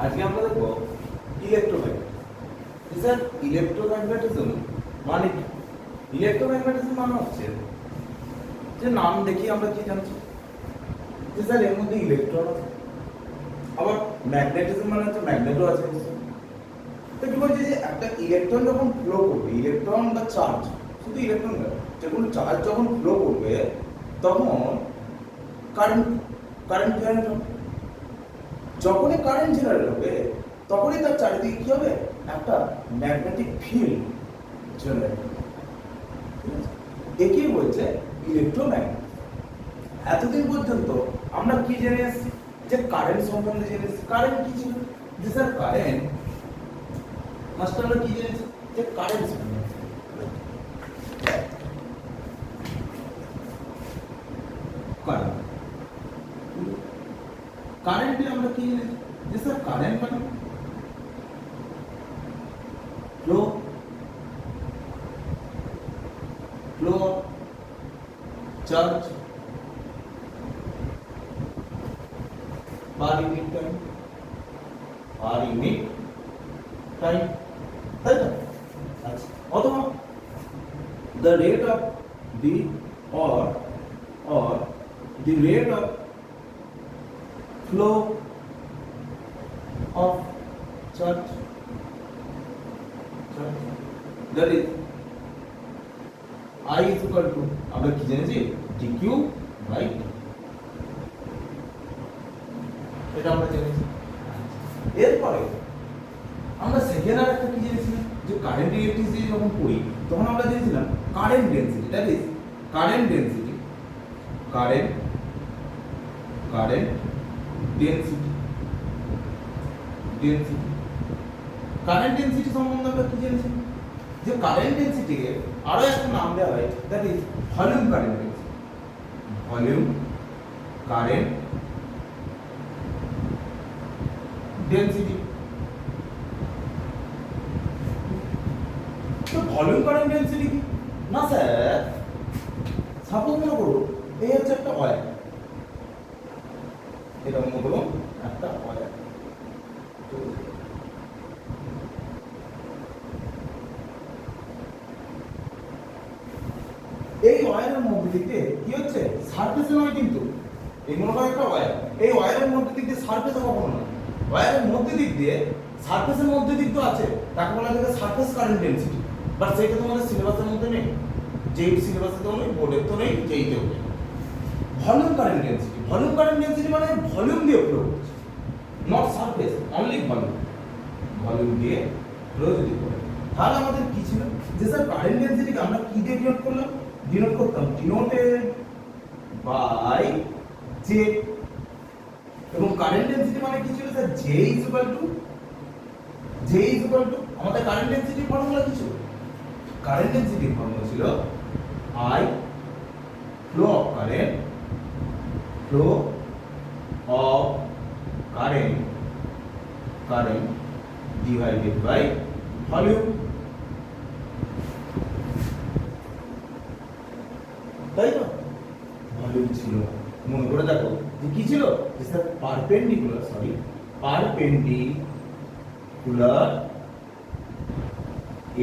আজকে আমরা দেখব ইলেকট্রোম্যাগনেটিজম। স্যার ইলেকট্রোম্যাগনেটিজম মানে কি? ইলেকট্রোম্যাগনেটিজম মানে হচ্ছে যে নাম দেখি আমরা কি জানছি যে স্যার এর মধ্যে ইলেকট্রন আছে, আবার ম্যাগনেটিজম মানে হচ্ছে ম্যাগনেটও আছে। তো কি বলছে যে একটা ইলেকট্রন যখন ফ্লো করবে, ইলেকট্রন বা চার্জ, শুধু ইলেকট্রন না, যেকোনো চার্জ যখন ফ্লো করবে তখন কারেন্ট কারেন্ট জেনারেট হবে। যখনই কারেন্ট জেনারেট হবে তখনই তার চারিদিকে কি হবে, একটা ম্যাগনেটিক ফিল্ড জেনারেট হবে। ঠিক আছে, একেই বলছে ইলেকট্রোম্যাগনেটিজম। এতদিন পর্যন্ত আমরা কি জেনে এসেছি যে কারেন্ট সম্বন্ধে জেনে এসেছি। কারেন্ট কি ছিল? যে স্যার কারেন্ট মাস্টার আমরা কি জেনেছি যে কারেন্ট সম্বন্ধে কারেন্টে আমরা কি জেনেছি যে স্যার কারেন্ট মানে flow flow charge per unit time, per unit time, তাই তো? আচ্ছা, অথবা the rate of the or the rate of flow of charge, that is I is equal to আমরা কি জেনেছি dq by dt, এটা আমরা জেনেছি। এরপরে আমরা সেকেন্ড আর একটা কি জেনেছিলাম যে কারেন্ট ইলেকট্রিসিটি যখন পড়ি তখন আমরা জেনেছিলাম current density, that is current density, current density current density সম্বন্ধে আমরা কি জেনেছি যে কারেন্ট ডেনসিটিকে আরো একটা নাম দেওয়া হয়, that is volume current density, volume current density. তো ভলিউম কারেন্ট ডেনসিটি কি না স্যার, সাপোজ মনে করো এই হচ্ছে একটা ওয়্যার, এটা মনে করো একটা ওয়্যার, এই ওয়্যারের মধ্যে থেকে কি হচ্ছে সারফেসে নয়, কিন্তু এই মনে করো একটা ওয়্যার, এই ওয়্যারের মধ্যে দিক দিয়ে সারফেসে কখনো না, ওয়্যারের মধ্যে দিক দিয়ে সারফেসের মধ্যে দিক তো আছে, তাকে বলা যায় সারফেস কারেন্ট ডেনসিটি। বাট সেটা তোমাদের সিলেবাসের মধ্যে নেই, যেই সিলেবাসে তো নেই, বোর্ডের তো নেই, যেইতেও নেই। Volume current density, volume current density মানে ভলিউম দিয়ে ফ্লো করছে, not surface, only volume, volume দিয়ে ফ্লো যদি করে। তাহলে আমাদের কি ছিল যে স্যার কারেন্ট ডেনসিটিকে আমরা কি দিয়ে ডিনোট করলাম, ডিনোট করতাম ডিনোটেড বাই জে, এবং কারেন্ট ডেনসিটি মানে কি ছিল sir J is equal two আমাদের কারেন্ট ডেনসিটি ফর্মুলা কি ছিল, কারেন্ট ডেনসিটি ফর্মুলা ছিল I flow of current divided by volume, তাই তো? ভলিউম ছিল, মনে করে দেখো যে কি ছিল যে স্যার পারপেন্ডিকুলার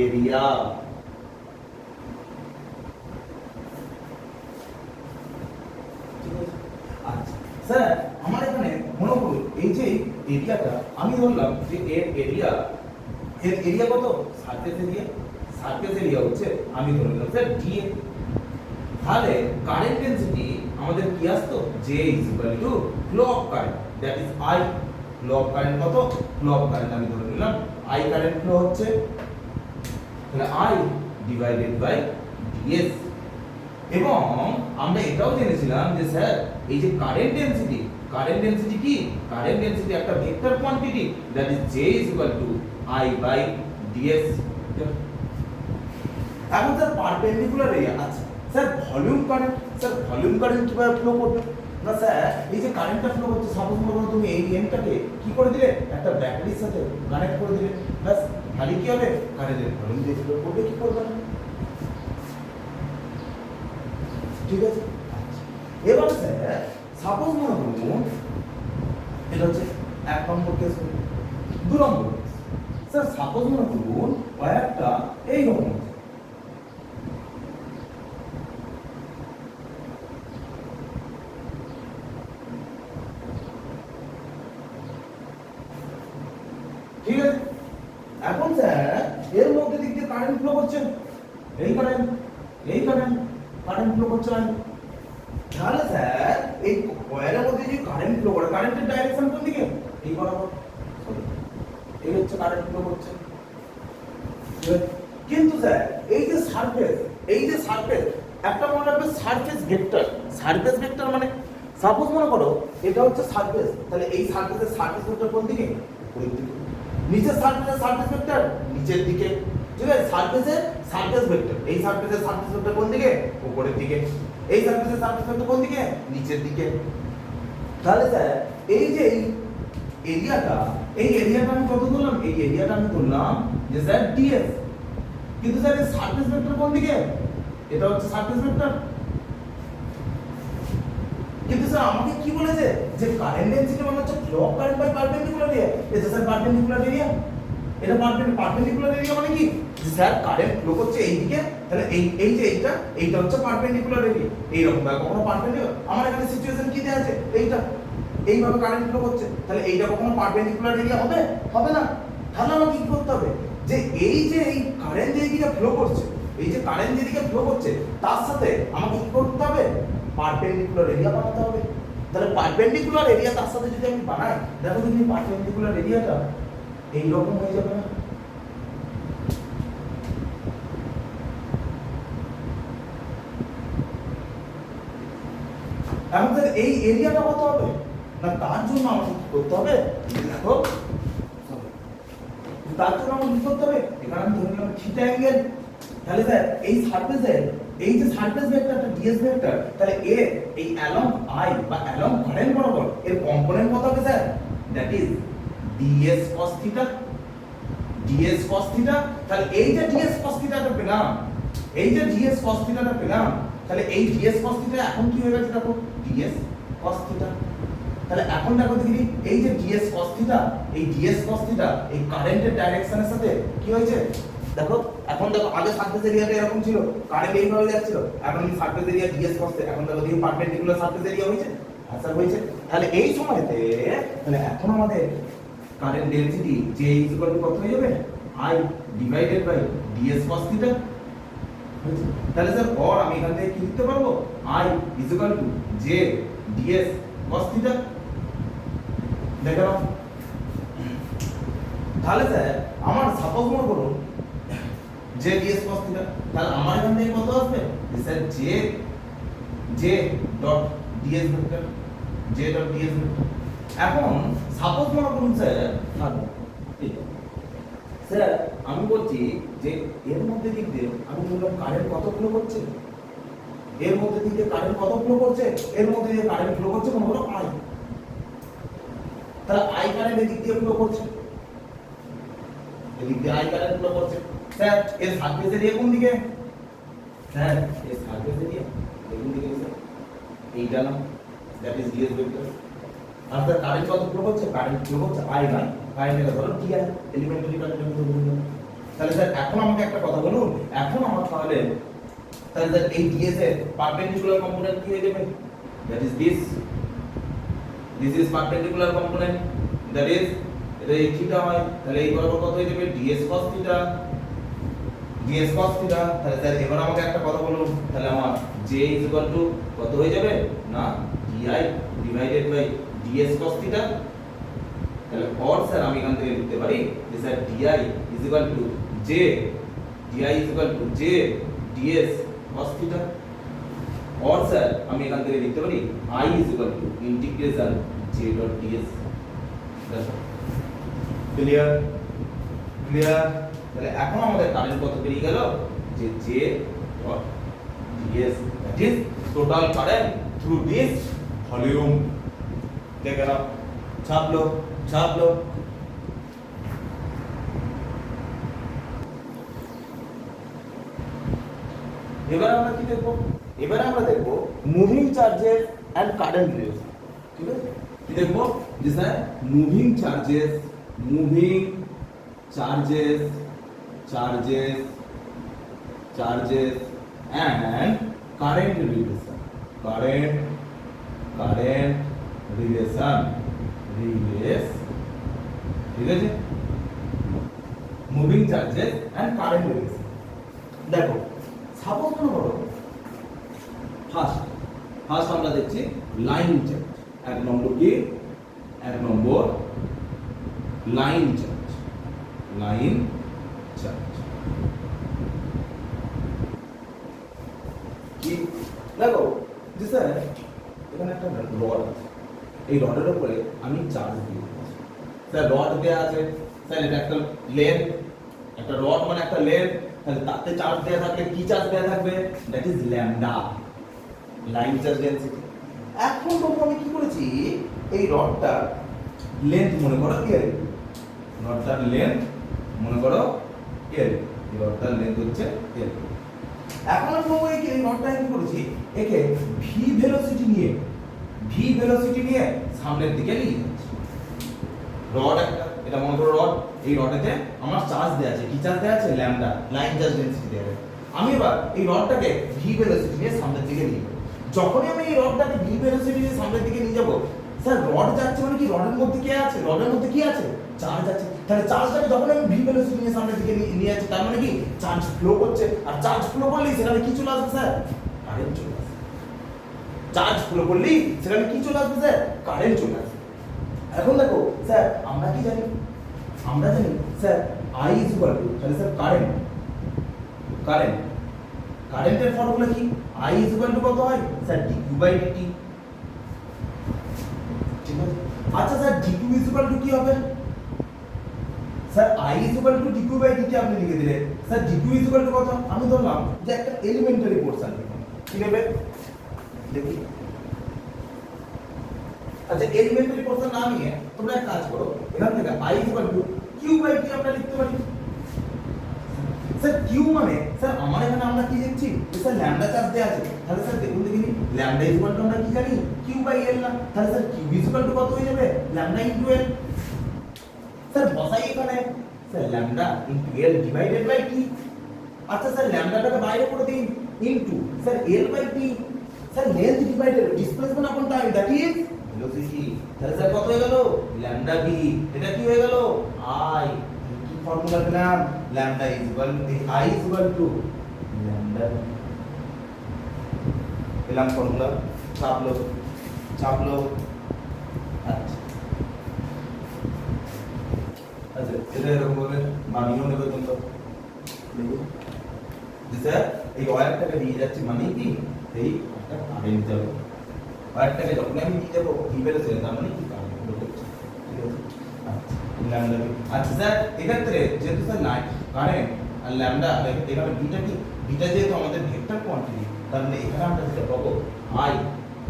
এরিয়া, স্যার আমার এখানে মনে করুন এই যে এরিয়াটা আমি ধরলাম যে এর এরিয়া কত, সারফেস এরিয়া হচ্ছে আমি ধরে নিলাম স্যার ডিএ। তাহলে কারেন্ট ডেনসিটি আমাদের কি আসতো, J is equal two flow of current, that is I, flow of current কত, ফ্লো অফ কারেন্ট আমি ধরে নিলাম আই কারেন্ট ফ্লো হচ্ছে, তাহলে আই ডিভাইডেড বাই ডিএস। এবং আমরা এটাও জেনেছিলাম যে স্যার এই যে কারেন্ট ডেনসিটি কি, কারেন্ট ডেনসিটি একটা vector quantity, that is J is equal to I by ds। এখন স্যার পারপেন্ডিকুলার এরিয়া, আচ্ছা স্যার ভলিউম কারেন্ট কিভাবে ফ্লো করবে না স্যার, এই যে কারেন্টটা ফ্লো করছে, সাপোজ মনে করো তুমি এই এনটাকে কি করে দিলে, একটা ব্যাটারির সাথে কানেক্ট করে দিলে, ব্যাস তাহলে কি হবে, কারেন্টের ভলিউম দিয়ে ফ্লো করবে, কি করবে না, ঠিক আছে? এবার স্যার সাপোজ মনে করুন এটা হচ্ছে এক নম্বর কেস, 2 নম্বর কেস স্যার সাপোজ মনে করুন ওয়্যারটা এই রকম আছে, ঠিক আছে। এখন স্যার এর মধ্যে দিক দিয়ে কারেন্ট ফ্লো করছে, এই কারেন্ট কারেন্ট ফ্লো করছে। তাহলে স্যার এই কয়েলের মধ্যে যে কারেন্ট ফ্লো করে, কারেন্টের ডাইরেকশন কোন দিকে? এই বরাবর, এই হচ্ছে কারেন্ট ফ্লো করছে। কিন্তু স্যার এই যে সারফেস একটা মনে রাখবে সারফেস ভেক্টর মানে সাপোজ মনে করো এটা হচ্ছে সারফেস, তাহলে এই সারফেসের সারফেস ভেক্টর কোন দিকে? উপরের দিকে। নিচের সারফেসের সারফেস ভেক্টর নিচের দিকে, ঠিক আছে। সারফেসের সারফেস ভেক্টর, এই সারফেসের সারফেস ভেক্টর কোন দিকে? উপরের দিকে। এই সারফেসের সারফেস ভেক্টর কোন দিকে? নিচের দিকে। তাহলে স্যার এই যে এই এরিয়াটা আমি কত ধরলাম? এই এরিয়াটা আমি ধরলাম যে স্যার ds, কিন্তু স্যার এই সারফেস ভেক্টর কোন দিকে? এটা হচ্ছে সারফেস ভেক্টর। কিন্তু স্যার আমাকে কি বলেছে যে কারেন্ট ডেনসিটি মানে হচ্ছে flow of current by perpendicular area. এটা স্যার পারপেন্ডিকুলার এরিয়া, এটা পারপেন্ডিকুলার এরিয়া মানে কি? যে স্যার কারেন্ট ফ্লো করছে এইদিকে, তাহলে এই যে এইটা হচ্ছে পারপেন্ডিকুলার এরিয়া। এই রকম ভাবে কখনো পারপেন্ডিকুলার, আমার এখানে সিচুয়েশন কি দেয়া আছে? এইভাবে কারেন্ট ফ্লো করছে, তাহলে এইটা কখনো পারপেন্ডিকুলার এরিয়া হবে? হবে না। তাহলে আমাকে কি করতে হবে? যে এই কারেন্ট যেদিকে ফ্লো করছে, এই যে কারেন্ট যেদিকে ফ্লো করছে তার সাথে আমাকে কি করতে হবে? পারপেন্ডিকুলার এরিয়া বানাতে হবে। তাহলে পারপেন্ডিকুলার এরিয়া তার সাথে যদি আমি বানাই, দেখো যদি পারপেন্ডিকুলার এরিয়াটা এই রকম হয়ে যাবে না? আমাদের এই এরিয়াটা কত হবে না? তার জন্য আমাকে কি করতে হবে? দেখো তার জন্য আমাকে কি করতে হবে? এখানে আমি ধরে নিলাম থিটা অ্যাঙ্গেল। তাহলে স্যার এই সারফেসের এই যে সারফেস ভেক্টরটা ds ভেক্টর, তাহলে এই অ্যালং i বা অ্যালং কারেন্ট বরাবর এর কম্পোনেন্ট কত হবে sir? That is ds cos theta, তাহলে এই যে ds cos থিটাটা পেলাম, তাহলে এই ds cos থিটা এখন কি হয়ে গেছে? দেখো ds cos থিটা। তাহলে এখন দেখো দেখি এই যে ds cos থিটা, এই কারেন্টের ডাইরেকশনের সাথে কি হয়েছে? দেখো এখন দেখো আগে সারফেস এরিয়াটা এরকম ছিল, কারেন্ট এইভাবে যাচ্ছিল, এখন এই surface area ds cos theta, এখন দেখো দেখি পারপেন্ডিকুলার সারফেস এরিয়া হয়েছে, আচ্ছা হয়েছে। তাহলে এই সময়তে তাহলে এখন আমাদের কারেন্ট ডেনসিটি J কত হয়ে যাবে? I divided by ds cos theta. তাহলে স্যার और আমি এখান থেকে কি লিখতে পারবো? I J ds cos theta. দেখো তাহলে স্যার আমার সাপোজ মনে করুন J ds cos থিটা, তাহলে আমার এখান থেকে কত আসবে? Sir J dot ds vector, এখন সাপোজ মনে করুন স্যার আমি বলছি যে এর মধ্যে দিক দিয়ে আমি বললাম কারেন্ট কত ফ্লো করছে, এর মধ্যে দিক দিয়ে কারেন্ট কত ফ্লো করছে, এর মধ্যে দিয়ে কারেন্ট ফ্লো করছে মনে করো I, তাহলে I কারেন্ট এদিক দিয়ে ফ্লো করছে, এদিক দিয়ে I কারেন্ট ফ্লো করছে। স্যার এর সারফেস এরিয়া কোন দিকে? স্যার এর সারফেস এরিয়া কোন দিকে? স্যার এইটা না, দ্যাট ইজ ds ভেক্টর। আর স্যার কারেন্ট কত ফ্লো করছে? কারেন্ট ফ্লো করছে I বাই কারেন্টের ধরো কি আছে এলিমেন্টারি কারেন্ট আমি বলবো। তাহলে স্যার এখন আমাকে একটা কথা বলুন, এখন আমার তাহলে স্যার এই ds এর পারপেন্ডিকুলার কম্পোনেন্ট কি হয়ে যাবে? That is this is perpendicular component, that is এটা এই থিটা হয়, তাহলে এই বরাবর কত হয়ে যাবে? ds cos theta. তাহলে স্যার এবার আমাকে একটা কথা বলুন, তাহলে আমার J কত হয়ে যাবে না di divided by ds cos theta. তাহলে और স্যার আমি এখান থেকে লিখতে পারি যে sir di J ds cos theta. और স্যার আমি এখান থেকে লিখতে পারি I integration J dot ds। Clear? তাহলে এখন আমাদের কারেন্ট কত বেরিয়ে গেল? যে J dot ds, that is total current through this volume। দেখে নাও, ছাপ লো। এবার আমরা কি দেখবো? এবার আমরা দেখবো moving charges and current relation. ঠিক আছে, কি দেখবো? যে sir moving charges moving charges charges charges and current relation current relation ঠিক আছে moving charges and current relation দেখো সাপোজ মনে করো ফার্স্ট আমরা দেখছি লাইন চার্জ এক নম্বর লাইন চার্জ কি দেখো যে স্যার এখানে একটা রড আছে এই রডের উপরে আমি চার্জ দিয়ে দিচ্ছি স্যার রড দেওয়া আছে স্যার এটা একটা লেন্থ একটা রড মানে একটা লেন্থ তাহলে তাতে চার্জ দেওয়া থাকলে কি চার্জ দেওয়া থাকবে that is lambda line charge density এখন তখন আমি কি করেছি এই রডটা লেন্থ মনে করো এল রডটার লেন্থ মনে করো এল এই রডটার লেন্থ হচ্ছে এল এখন আমি এই রডটা কি করেছি একে ভি ভেলোসিটি নিয়ে সামনের দিকে নিয়ে যাচ্ছি রড একটা এটা মনে করো রড এই রডেতে আমার চার্জ দেওয়া আছে কি চার্জ দেওয়া আছে ল্যামডা লাইন চার্জ ডেনসিটি দেওয়া আছে আমি এবার এই রডটাকে ভি ভেলোসিটি নিয়ে সামনের দিকে নিয়ে যাব যখনই আমি এই রডটাকে ভি ভেলোসিটি নিয়ে সামনের দিকে নিয়ে যাব স্যার রড যাচ্ছে মানে কি রডের মধ্যে কি আছে রডের মধ্যে কি আছে চার্জ আছে তাহলে চার্জটাকে যখন আমি ভি ভেলোসিটি নিয়ে সামনের দিকে নিয়ে যাচ্ছি তার মানে কি চার্জ ফ্লো করছে আর চার্জ ফ্লো করলেই সেখানে কি চলে আসবে স্যার কারেন্ট চলে আসবে চার্জ ফ্লো করলেই সেখানে কি চলে আসবে স্যার কারেন্ট চলে আসবে এখন দেখো স্যার আমরা কি জানি sir I is equal to তাহলে স্যার কারেন্টের ফর্মুলা কি I is equal to কত হয় স্যার dq by dt ঠিক আছে আচ্ছা sir dq is equal to কি হবে sir I is equal to dq by dt আপনি লিখে দিলে sir dq is equal to কত আমি ধরলাম যে একটা এলিমেন্টারি পোরশন কি নেবে দেখি আচ্ছা এলিমেন্টারি পোরশন না নিয়ে তোমরা এক কাজ করো এখান থেকে I is equal to q by t আমরা লিখতে পারি স্যার q মানে স্যার আমার এখানে আমরা কি লিখছি স্যার ল্যামডা চার্জ দেয়া আছে তাহলে স্যার দেখুন দেখিনি ল্যামডা ইজ ইকুয়াল টু আমরা কি জানি q বাই l না তাহলে sir q is equal to কত হয়ে যাবে ল্যামডা ইনটু l স্যার বসাই এখানে sir lambda into l divided by t আচ্ছা স্যার ল্যামডাটাকে বাইরে করে দিন into sir l by t sir length divided displacement upon time that is velocity তাহলে স্যার কত হয়ে গেল ল্যামডা v এটা কি হয়ে গেল i ফর্মুলা পেলাম lambda is equal to I is equal to lambda পেলাম ফর্মুলা চাপলো আচ্ছা এটা এরকম ভাবে মানিও নেবে তোমরা দেখো যে স্যার এই ওয়্যারটাকে নিয়ে যাচ্ছি মানে কি এই একটা কারেন্ট যাবে ওয়্যারটাকে যখন আমি নিয়ে যাবো কি বেরোচ্ছে তার মানে কি কারেন্ট বেরোচ্ছে ঠিক আছে ল্যামডা আচ্ছা স্যার এক্ষেত্রে যেহেতু স্যার লাইট কারেন্ট আর ল্যামডা এখানে বিটা যেহেতু আমাদের ভেক্টর কোয়ান্টিটি তার মানে এখানে আমরা যেটা পাবো I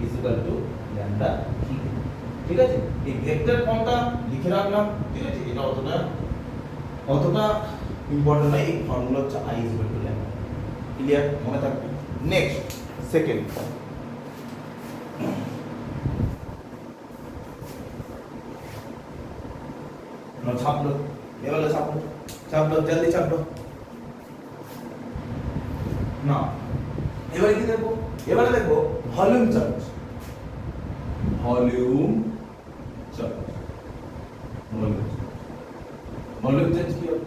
is equal to lambda v ঠিক আছে এই ভেক্টর ফর্মটা লিখে রাখলাম ঠিক আছে এটা অতটা ইম্পর্টেন্ট নয় এই ফর্মুলা হচ্ছে I is equal to lambda clear মনে থাকবে নেক্সট সেকেন্ড ছাপলো এবারে ছাপলো জলদি ছাপলো না এবারে কি দেখবো এবারে দেখবো ভলিউম চার্জ ভলিউম চার্জ কি হবে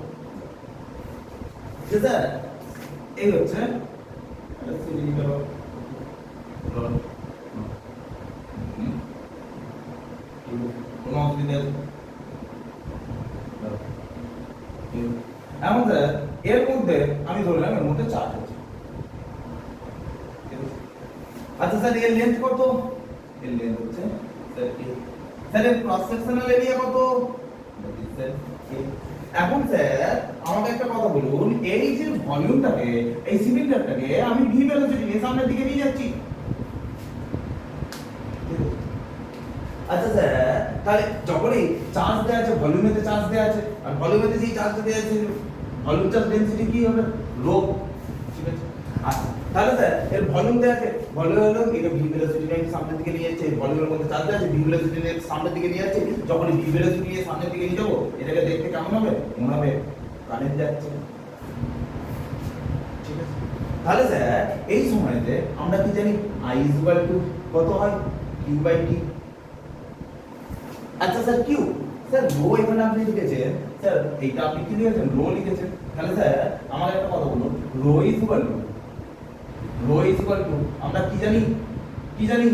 স্যার এই হচ্ছে কোনো অসুবিধা এখন স্যার এর মধ্যে আমি ধরলাম এর মধ্যে চার্জ আছে আচ্ছা স্যার এর লেন্থ কত এর লেন্থ হচ্ছে স্যার এর ক্রস সেকশনাল এরিয়া কত স্যার এখন স্যার আমাকে একটা কথা বলুন এই যে ভলিউমটাকে এই সিলিন্ডারটাকে আমি ভি ভেলোসিটি নিয়ে সামনের দিকে নিয়ে যাচ্ছি আচ্ছা স্যার তাহলে যখনই চার্জ দেওয়া আছে ভলিউমেতে চার্জ দেওয়া আছে আর ভলিউমেতে যেই চার্জটা দেওয়া আছে ভলিউম চার্জ ডেনসিটি কি হবে রো ঠিক আছে আচ্ছা তাহলে স্যার এর ভলিউম দেয়া আছে, ভলিউম এটা ভি ভেলোসিটি নিয়ে সামনের দিকে নিয়ে যাচ্ছে, ভলিউমের মধ্যে চার্জ আছে, ভি ভেলোসিটি নিয়ে সামনের দিকে নিয়ে যাচ্ছে। যখন ভি ভেলোসিটি নিয়ে সামনের দিকে নিয়ে যাবো, এটাকে দেখতে কেমন হবে? মনে হবে কারেন্ট যাচ্ছে। ঠিক আছে, তাহলে স্যার এই সময়তে আমরা কি জানি I ইকুয়াল টু কত হয়? Q by T. আচ্ছা স্যার কিউ, স্যার রো এখানে আপনি লিখেছেন, স্যার এইটা আপনি কি লিখেছেন? রো লিখেছেন। তাহলে স্যার আমাকে একটা কথা বলুন, রো ইকুয়াল টু আমরা কি জানি? কি জানি?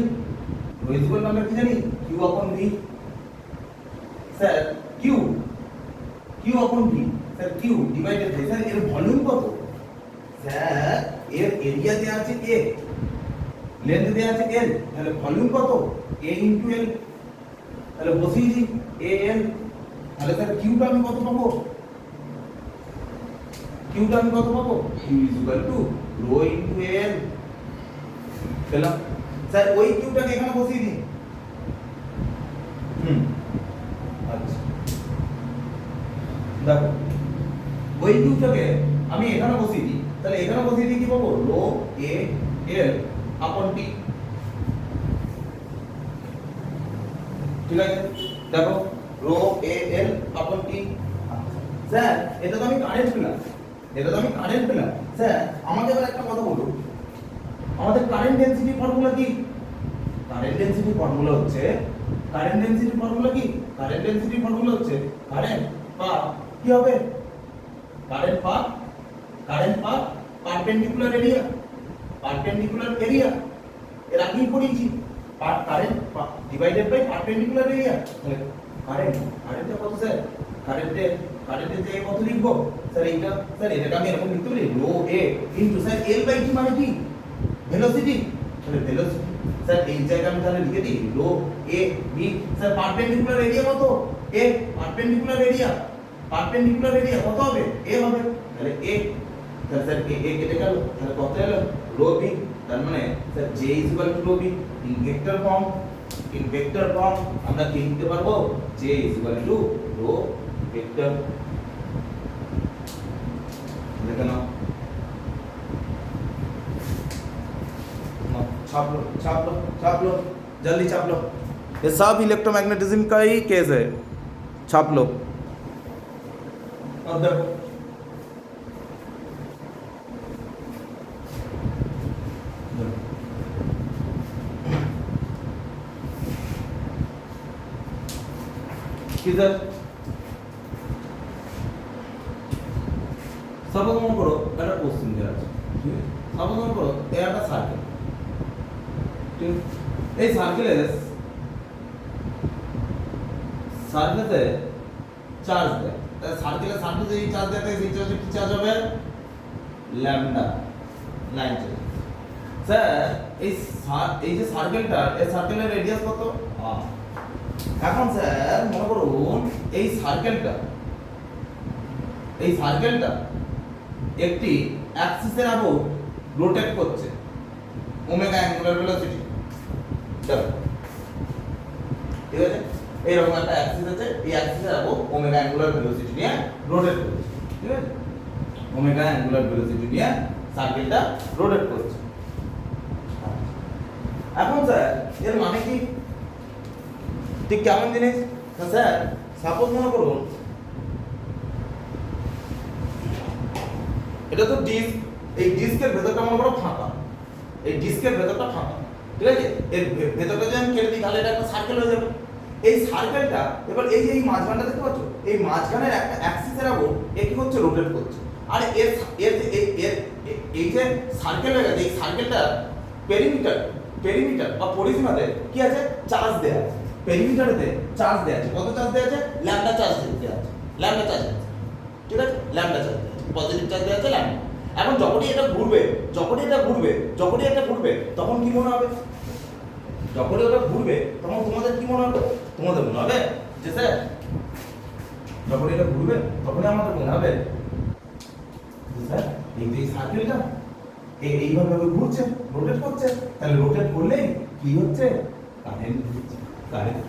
রো ইকুয়াল টু আমরা কি জানি? Q upon V. Sir Q upon V, sir Q divided by, sir এর ভলিউম কত? স্যার এর এরিয়া দেয়া আছে a, লেন্থ দেয়া আছে l, তাহলে ভলিউম কত? a into l। তাহলে বসিয়ে দিই al। তাহলে স্যার কিউটা আমি কত পাবো? q equal to rho into l পেলাম। স্যার ওই কিউটাকে এখানে বসিয়ে দিই। আচ্ছা দেখো, ওই কিউটাকে আমি এখানে বসিয়ে দিই, তাহলে এখানে বসিয়ে দিই কি পাবো? রো এ এল আপন টি। ঠিক আছে, দেখো রো এ এল আপন টি। স্যার এটা তো আমি কারেন্ট পেলাম, স্যার আমাকে এবার একটা কথা বলুন, আমাদের কারেন্ট ডেনসিটি ফর্মুলা কি? কারেন্ট ডেনসিটি ফর্মুলা হচ্ছে কারেন্ট পার কি হবে? Current per perpendicular area. এর আগেই পড়েছি, current divided by perpendicular area. কারেন্টটা কত স্যার? কারেন্টের যে কত লিখবো স্যার? এইটা স্যার এটাকে আমি এরকম লিখতে পারি, rho A into sir L by T মানে কি? ভেলোসিটি। তাহলে ভেলোসিটি স্যার এই জায়গায় আমি তাহলে লিখে দিই rho A B. Sir perpendicular area কত? এ পারপেন্ডিকুলার এরিয়া কত হবে? এ হবে। তাহলে এ, তাহলে স্যার এ কেটে গেল, তাহলে কত এলো? Rho B. তার মানে sir J equal to rho B. In vector form আমরা কি লিখতে পারবো? J equal to rho vector. দেখে নাও, छाप लो जल्दी छाप लो, ये सब इलेक्ट्रोमैग्नेटिज्म का ही केस है, छाप लो। अब देखो किधर सब মনে করো একটা কোশ্চেন দেওয়া আছে, ঠিক আছে? সব মনে করো এটা একটা সার্কেল, ঠিক? এই সার্কেলে চার্জ দেয়, সার্কেলের সার্ফেসে এই চার্জ দেয়, সেই চার্জে কি চার্জ হবে? Lambda line charge. স্যার এই যে সার্কেলটা, এই সার্কেলের রেডিয়াস কত? r। এখন স্যার মনে করুন এই সার্কেলটা একটি অ্যাক্সিসের অ্যাবাউট রোটেট করছে ওমেগা অ্যাঙ্গুলার ভেলোসিটি। দেখো, ঠিক আছে, এইরকম একটা অ্যাক্সিস আছে, এই অ্যাক্সিসের অ্যাবাউট ওমেগা অ্যাঙ্গুলার ভেলোসিটি নিয়ে রোটেট করছে, ঠিক আছে? ওমেগা অ্যাঙ্গুলার ভেলোসিটি নিয়ে সার্কেলটা রোটেট করছে। এখন স্যার এর মানে কি? ঠিক কেমন জিনিস? স্যার সাপোজ মনে করুন এটা তো ডিস্ক, এই ডিস্কের ভেতরটা মনে করো ফাঁকা, ঠিক আছে? এর ভেতরটা যদি আমি কেটে দিই তাহলে এটা একটা সার্কেল হয়ে যাবে। এই সার্কেলটা এবার এই যে এই মাঝখানটা দেখতে পাচ্ছ, এই মাঝখানের একটা অ্যাক্সিসের অ্যাবাউট কি হচ্ছে? রোটেট করছে। আর এর এই যে সার্কেল হয়ে গেছে, এই সার্কেলটা পেরিমিটার বা পরিসীমাতে কি আছে? চার্জ দেয়া আছে। পেরিমিটারেতে চার্জ দেয়া আছে। কত চার্জ দেয়া আছে? ল্যামডা চার্জ দেয়া আছে, ঠিক আছে? ল্যামডা চার্জ দেয়া আছে, পজিটিভ চার্জ দেয়া আছে ল্যামডা। এখন যখনই এটা ঘুরবে তখন কি মনে হবে? যখনই ওটা ঘুরবে তখন তোমাদের কি মনে হবে? তোমাদের মনে হবে যে স্যার যখন এটা ঘুরবে তখনই আমাদের মনে হবে স্যার এই সার্কেলটা এইভাবে ঘুরছে, রোটেট করছে। তাহলে রোটেট করলে কি হচ্ছে? কারেন্ট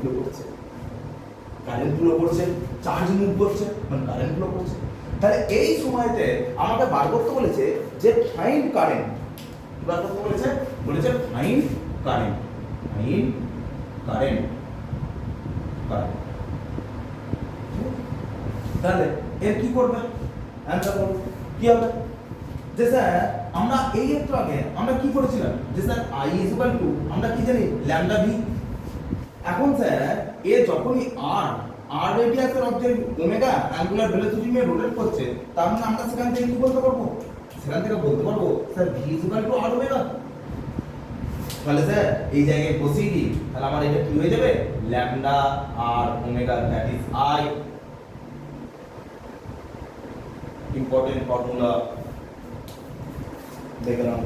ফ্লো করছে, চার্জ মুভ করছে, মানে কারেন্ট ফ্লো করছে। তাহলে এই সময়তে আমাকে বার করতে বলেছে যে ফাইন্ড কারেন্ট এবার কত বলেছে? বলেছে find current, find current, current. তাহলে এর কি করবে? অ্যান্সার করবে কি হবে? যে স্যার আমরা এই একটু আগে আমরা কি করেছিলাম যে স্যার I ইকুয়াল টু আমরা কি জানি ল্যামডা ভি। এখন স্যার এ যখনই r রেডিয়াসের অবজেক্ট ওমেগা অ্যাঙ্গুলার ভেলোসিটি নিয়ে রোটেট করছে, তার মানে আমরা সেখান থেকে কি বলতে পারবো? সেখান থেকে বলতে পারবো sir v equal to r omega. তাহলে স্যার এই জায়গায় বসিয়ে দিই, তাহলে আমার এটা কি হয়ে যাবে? Lambda r omega that is I। Important formula দেখলাম,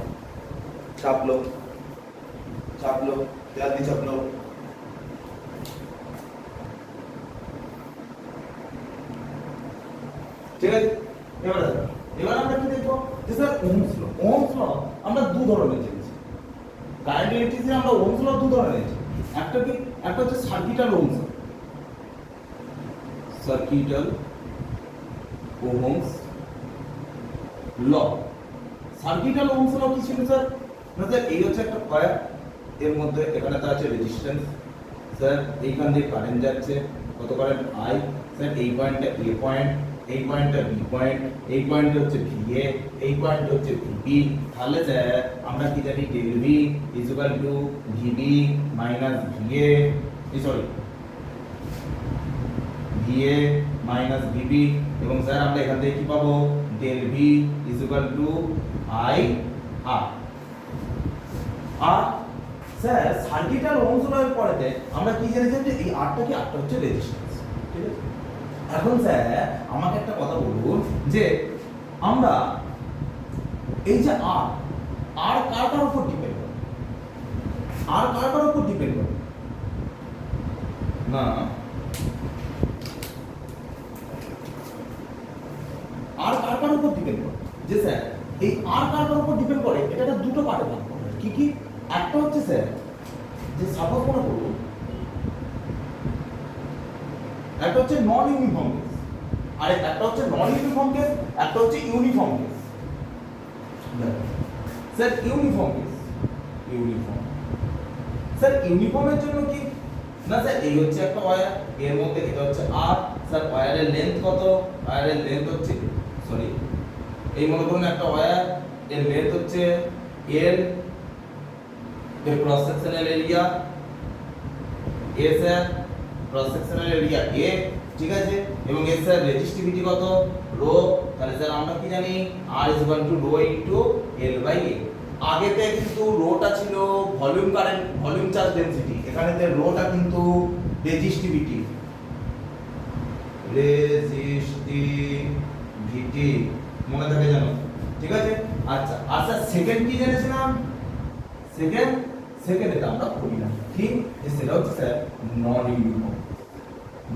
চাপলো চাপলো জলদি চাপলো। ঠিক আছে, এবার আমরা কি দেখবো যে স্যার ওহমস ল আমরা দু ধরনের জেনেছি। কারেন্ট ইলেকট্রিসিটি আমরা ওহমস ল দু ধরনের জেনেছি। একটা কি? একটা হচ্ছে সার্কিটাল ওহমস, সার্কিটাল ওহমস ল। সার্কিটাল ওহমস ল কি ছিল স্যার? না স্যার এই হচ্ছে একটা কয়েল, এর মধ্যে এখানে তো আছে রেজিস্ট্যান্স। স্যার এইখান দিয়ে কারেন্ট যাচ্ছে, কত কারেন্ট? I। স্যার এই পয়েন্টটা A পয়েন্ট, এই পয়েন্টটা B পয়েন্ট, এই পয়েন্ট হচ্ছে VA, এই পয়েন্ট হচ্ছে VB। তাহলে স্যার আমরা কি জানি? Del V is equal to VB minus VA, sorry VA minus VB। এবং স্যার আমরা এখান থেকে কি পাবো? Del V is equal to I R। আর স্যার সার্কিটাল ওহমস ল এর পরেতে আমরা কি জেনেছি? যে এই আরটা কি? আরটা হচ্ছে রেজিস্ট্যান্স। ঠিক আছে, এখন স্যার আমাকে একটা কথা বলুন যে আমরা এই যে আর কার কার উপর ডিপেন্ড করে? আর কার কার উপর ডিপেন্ড করে? না, আর কার কার উপর ডিপেন্ড করে? যে স্যার এই আর কার কার উপর ডিপেন্ড করে? এটা দুটো পার্টে ভাগ করে। কি কি? একটা হচ্ছে স্যার যে সাপোজ মনে করুন একটা হচ্ছে নন ইউনিফর্ম কেস, আর একটা হচ্ছে নন ইউনিফর্ম কেস, একটা হচ্ছে uniform case. Sir uniform case, uniform sir ইউনিফর্মের জন্য কি? না স্যার এই হচ্ছে একটা ওয়্যার, এর মধ্যে এটা হচ্ছে আর। স্যার ওয়্যারের লেন্থ কত? ওয়্যারের লেন্থ হচ্ছে সরি এই মনে করুন একটা ওয়্যার, এর লেন্থ হচ্ছে L, এর cross sectional area A sir, cross sectional area A। ঠিক আছে, এবং এর স্যার রেজিস্টিভিটি কত? রো। তাহলে স্যার আমরা কি জানি? R is equal to rho into L by A। আগেতে কিন্তু রোটা ছিল volume current, volume charge density, এখানেতে রোটা কিন্তু রেজিস্টিভিটি, রেজিস্টিভিটি মনে থাকে জানো? ঠিক আছে, আচ্ছা। আর স্যার সেকেন্ড কি জেনেছিলাম? সেকেন্ড এটা আমরা করি না, ঠিক? যে সেটা হচ্ছে স্যার নন ইউনিফর্ম।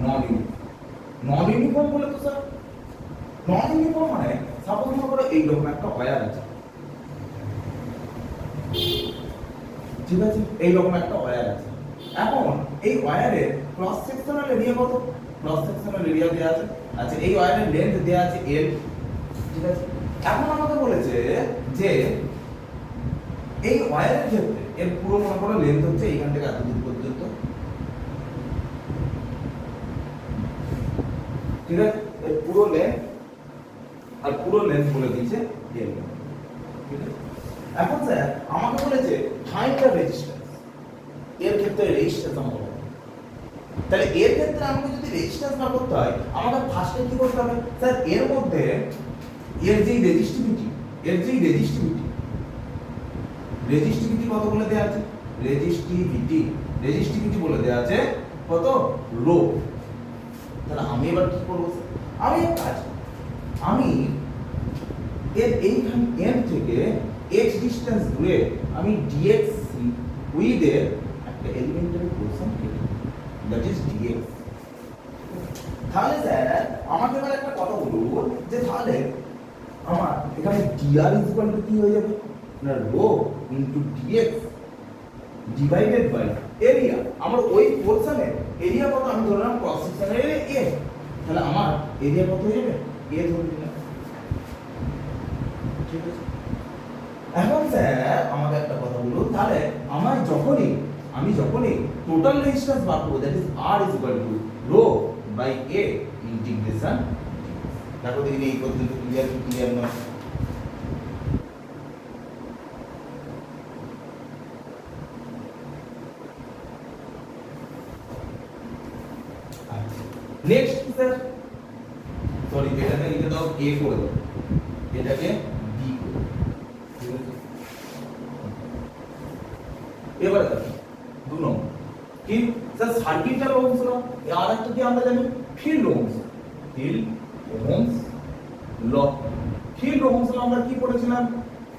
নন ইউনিফর্ম বলে তো স্যার নন ইউনিফর্ম মানে সাপোজ মনে করো এইরকম একটা ওয়্যার আছে, ঠিক আছে, এইরকম একটা ওয়্যার আছে। এখন এই ওয়্যারের ক্রস সেকশনাল এরিয়া কত? ক্রস সেকশনাল এরিয়া দেওয়া আছে। আচ্ছা, এই ওয়্যারের লেন্থ দেওয়া আছে L। ঠিক আছে, এখন আমাকে বলেছে যে এই ওয়্যারের ক্ষেত্রে এর পুরো মনে করো লেন্থ হচ্ছে এইখান থেকে এত দূর পর্যন্ত। ঠিক আছে, এর পুরো লেন্থ আর পুরো লেন্থ বলে দিয়েছে L। ঠিক আছে, এখন স্যার আমাকে বলেছে ফাইন্ড দ্য রেজিস্ট্যান্স। এর ক্ষেত্রে রেজিস্ট্যান্স আমাকে বলে, তাহলে এর ক্ষেত্রে আমাকে যদি রেজিস্ট্যান্স না করতে হয় আমাকে ফার্স্টে কি করতে হবে? স্যার এর মধ্যে এর যে রেজিস্টিভিটি, রেজিস্টিভিটি কত বলে দেওয়া আছে? রেজিস্টিভিটি বলে দেওয়া আছে কত? রো। তাহলে আমি এবার কি করব? আমি এক কাজ, আমি এর এইখান এন্ড থেকে x ডিসটেন্স দূরে আমি dx উইথ এর একটা এলিমেন্টারি পোরশন কেটে, দ্যাট ইজ dx। তাহলে স্যার আমাকে এবার একটা কথা বলুন যে তাহলে আমার এখানে dr ইজ ইকুয়াল টু কি হয়ে যাবে? না rho into dx divided by area. আমার ওই পোরশনের এরিয়া কত? আমি ধরলাম ক্রস সেকশনের এরিয়া a, তাহলে আমার এরিয়া কত হয়ে যাবে? a ধরে নিলাম। ঠিক আছে, এখন স্যার আমাকে একটা কথা বলুন, তাহলে আমি যখনই টোটাল রেজিস্ট্যান্স বার করব, that is R is equal to rho by A integration, দেখো দেখি এই পর্যন্ত ক্লিয়ার নয়। নেক্সট স্যার, সরি এটাকে লিখে দাও A করে দাও, এটাকে B করে দাও, ঠিক আছে। এবারে দেখো 2 নম্বর কি স্যার, সার্কিটের ওহমস ল, আর একটা কি আমরা জানি field Ohm's law. Field Ohm's law আমরা কি পড়েছিলাম,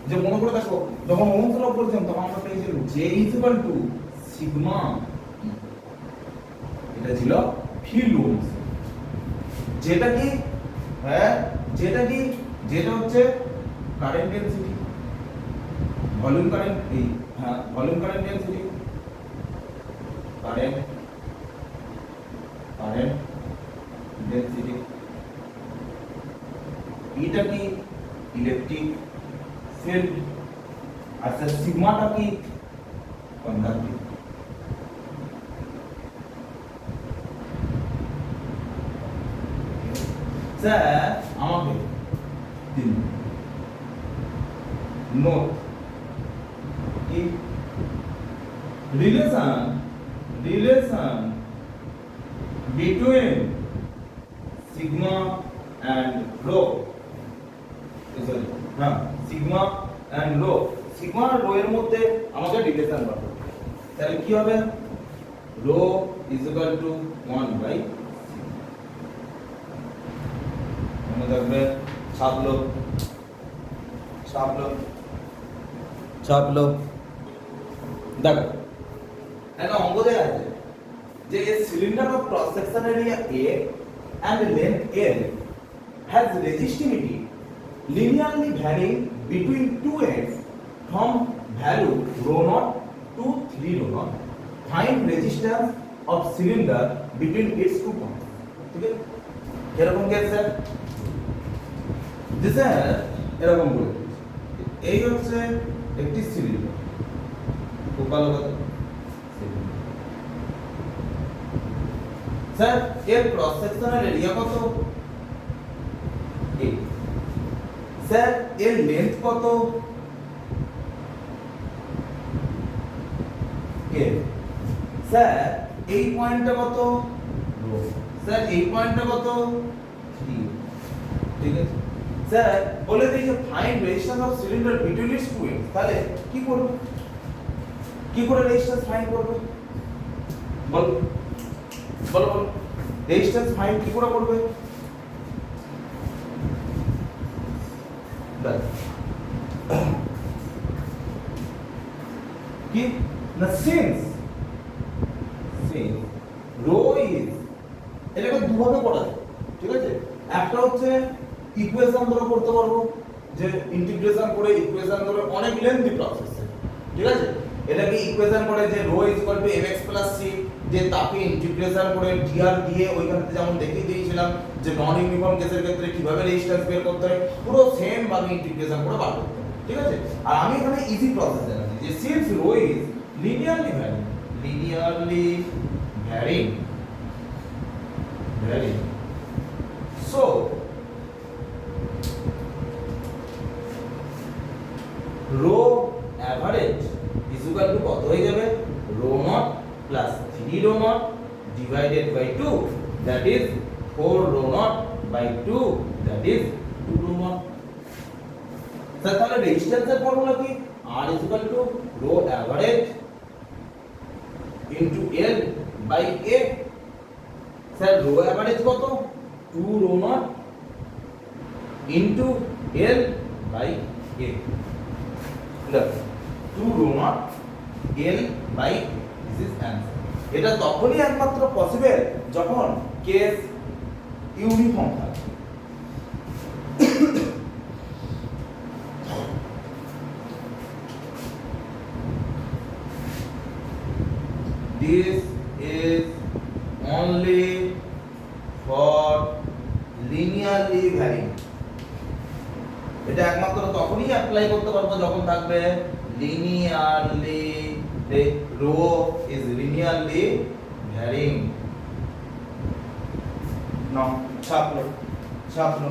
যে মনে করে দেখো যখন ওহমস ল পড়েছিলাম তখন আমরা পেয়েছিলাম J is equal two sigma, এটা ছিল ফিল্ড ওহমস। যেটা কি যেটা হচ্ছে current density, volume current volume current density, current density, এটা কি ইলেকট্রিক ফিল্ড, আচ্ছা সিগমাটা কি কন্ডাক্টিভ। স্যার আমাকে দিন নোট কি relation between sigma and rho, sorry sigma and rho, sigma আর rho এর মধ্যে আমাদের রিলেশন পাবো, তাহলে কি হবে rho is equal to 1 by মনে থাকবে, ছাপলো দেখো একটা অঙ্ক দেয়া আছে যে a cylinder of cross section area A and length L has resistivity linearly varying between two ends from value rho naught to 3 rho naught. Find resistance of cylinder between its two points. ঠিক আছে, এরকম কি sir, sir এরকম বলে এই হচ্ছে একটি cylinder, খুব ভালো কথা স্যার, এর ক্রস সেকশনাল এরিয়া কত A, স্যার এর লেন্থ কত K, স্যার এই পয়েন্টটা কত রো, স্যার এই পয়েন্টটা কত 3, ঠিক আছে। স্যার বলে দিই যে find resistance of cylinder between its two ends, তাহলে কি করব, কি করে রেজিস্ট্যান্স ফাইন্ড করব, বল বল বল রেজিস্ট্যান্স ফাইন্ড কি করে করবে, কি না সিন্স রো ইজ, এটাকে দুভাবে করা যায়, ঠিক আছে। একটা হচ্ছে ইকুয়েশন ধরে করতে পারবো, যে ইন্টিগ্রেশন করে ইকুয়েশন ধরে অনেক লেন্থি প্রসেস, ঠিক আছে। এটাকে ইকুয়েশন করে যে rho is equal to mx plus c, যে তাকে ইন্টিগ্রেশন করে dr দিয়ে ওইখানে যেমন দেখিয়ে দিয়েছিলাম যে নন ইউনিফর্ম কেসের ক্ষেত্রে কিভাবে রেজিস্ট্যান্স বের করতে হয়, পুরো সেম ভাবে ইন্টিগ্রেশন করে বার করতে হবে, ঠিক আছে। আর আমি এখানে ইজি প্রসেস জানাচ্ছি যে since rho is linearly varying so rho average is equal to কত হয়ে যাবে, rho naught plus 3 rho naught divided by 2, that is 4 rho naught by 2, that is 2 rho naught. Sir তাহলে রেজিস্ট্যান্সের ফর্মুলা কি, R is equal to rho average into L by A। Sir rho average কত 2 rho naught into L by A, 2 rho naught L by this is answer. এটা তখনই একমাত্র possible যখন case uniform থাকে। This is only for linearly varying. এটা একমাত্র তখনই apply করতে পারবো যখন থাকবে linearly, the rho is linearly varying. নাও ছাপলো ছাপলো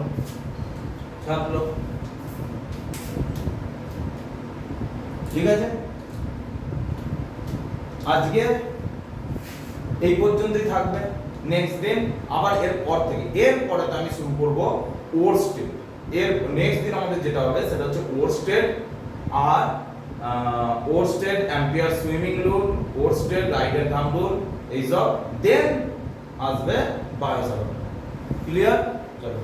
ছাপলো, ঠিক আছে। আজকে এই পর্যন্তই থাকবে। নেক্সট দিন আবার এর পর থেকে, এর পরে তো আমি শুরু করব ওরস্টেড। এর নেক্সট দিন আমাদের যেটা হবে সেটা হচ্ছে ওরস্টেড, আর Oersted Ampere swimming rule, Oersted right hand thumb rule, এইসব। দেন আসবে বায়োসাভার্ট। ক্লিয়ার? চলো।